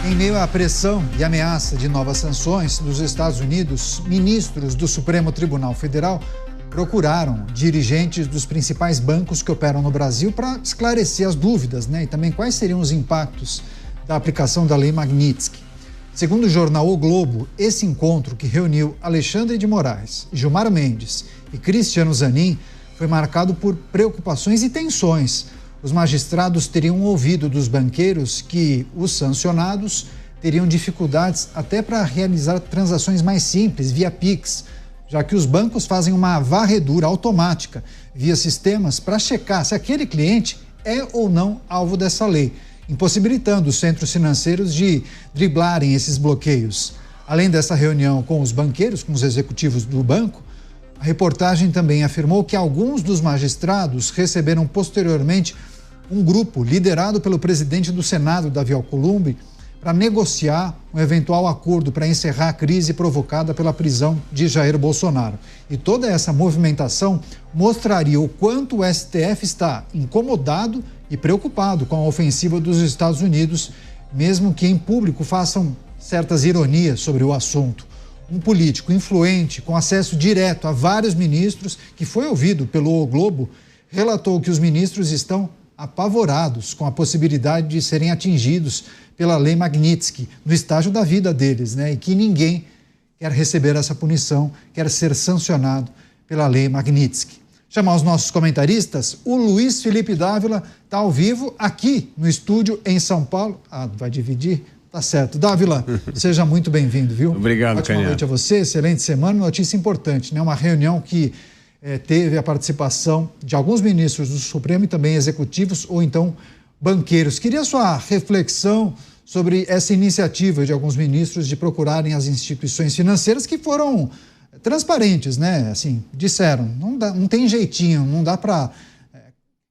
Em meio à pressão e ameaça de novas sanções dos Estados Unidos, ministros do Supremo Tribunal Federal procuraram dirigentes dos principais bancos que operam no Brasil para esclarecer as dúvidas, e também quais seriam os impactos da aplicação da Lei Magnitsky. Segundo o jornal O Globo, esse encontro, que reuniu Alexandre de Moraes, Gilmar Mendes e Cristiano Zanin, foi marcado por preocupações e tensões. Os magistrados teriam ouvido dos banqueiros que os sancionados teriam dificuldades até para realizar transações mais simples via Pix, já que os bancos fazem uma varredura automática via sistemas para checar se aquele cliente é ou não alvo dessa lei, impossibilitando os centros financeiros de driblarem esses bloqueios. Além dessa reunião com os banqueiros, com os executivos do banco, a reportagem também afirmou que alguns dos magistrados receberam posteriormente um grupo liderado pelo presidente do Senado, Davi Alcolumbre, para negociar um eventual acordo para encerrar a crise provocada pela prisão de Jair Bolsonaro. E toda essa movimentação mostraria o quanto o STF está incomodado e preocupado com a ofensiva dos Estados Unidos, mesmo que em público façam certas ironias sobre o assunto. Um político influente, com acesso direto a vários ministros, que foi ouvido pelo O Globo, relatou que os ministros estão apavorados com a possibilidade de serem atingidos pela Lei Magnitsky no estágio da vida deles, e que ninguém quer receber essa punição, quer ser sancionado pela Lei Magnitsky. Chamar os nossos comentaristas, o Luiz Felipe Dávila está ao vivo aqui no estúdio em São Paulo. Vai dividir? Tá certo. Dávila, seja muito bem-vindo, viu? Obrigado, Ótima Canhão. noite a você, excelente semana, notícia importante, Uma reunião que teve a participação de alguns ministros do Supremo e também executivos ou então banqueiros. Queria sua reflexão sobre essa iniciativa de alguns ministros de procurarem as instituições financeiras que foram transparentes, Assim, disseram, não tem jeitinho, não dá para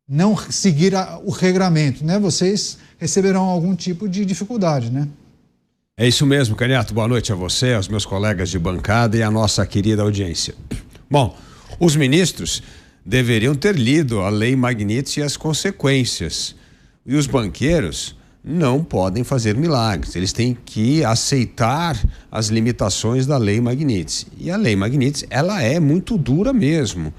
não seguir o regramento, Vocês receberão algum tipo de dificuldade, É isso mesmo, Canhato. Boa noite a você, aos meus colegas de bancada e à nossa querida audiência. Bom, os ministros deveriam ter lido a Lei Magnitsky e as consequências. E os banqueiros não podem fazer milagres. Eles têm que aceitar as limitações da Lei Magnitsky. E a Lei Magnitsky, ela é muito dura mesmo.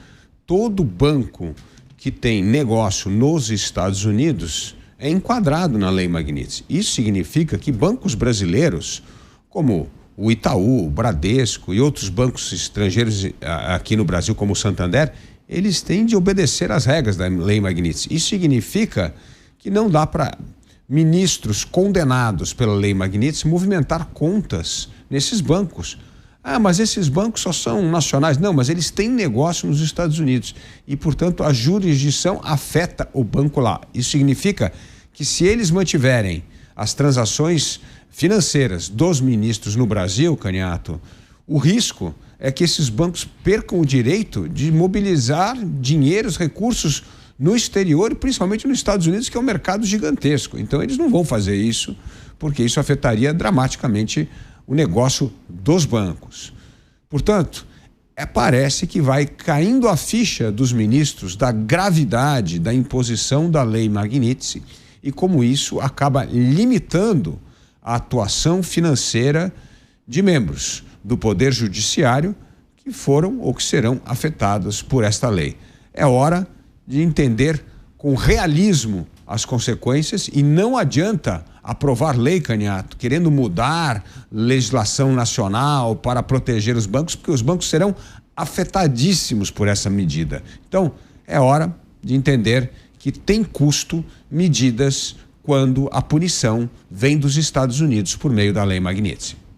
Todo banco que tem negócio nos Estados Unidos é enquadrado na Lei Magnitsky. Isso significa que bancos brasileiros, como o Itaú, o Bradesco e outros bancos estrangeiros aqui no Brasil, como o Santander, eles têm de obedecer às regras da Lei Magnitsky. Isso significa que não dá para ministros condenados pela Lei Magnitsky movimentar contas nesses bancos. Mas esses bancos só são nacionais. Não, mas eles têm negócio nos Estados Unidos e, portanto, a jurisdição afeta o banco lá. Isso significa que se eles mantiverem as transações financeiras dos ministros no Brasil, Canhato, o risco é que esses bancos percam o direito de mobilizar dinheiros, recursos no exterior, principalmente nos Estados Unidos, que é um mercado gigantesco. Então eles não vão fazer isso, porque isso afetaria dramaticamente o negócio dos bancos. Portanto, parece que vai caindo a ficha dos ministros da gravidade da imposição da Lei Magnitsky e como isso acaba limitando a atuação financeira de membros do Poder Judiciário que foram ou que serão afetados por esta lei. É hora de entender com realismo as consequências e não adianta aprovar lei, Canhato, querendo mudar legislação nacional para proteger os bancos, porque os bancos serão afetadíssimos por essa medida. Então, é hora de entender que tem custo medidas quando a punição vem dos Estados Unidos por meio da Lei Magnitsky.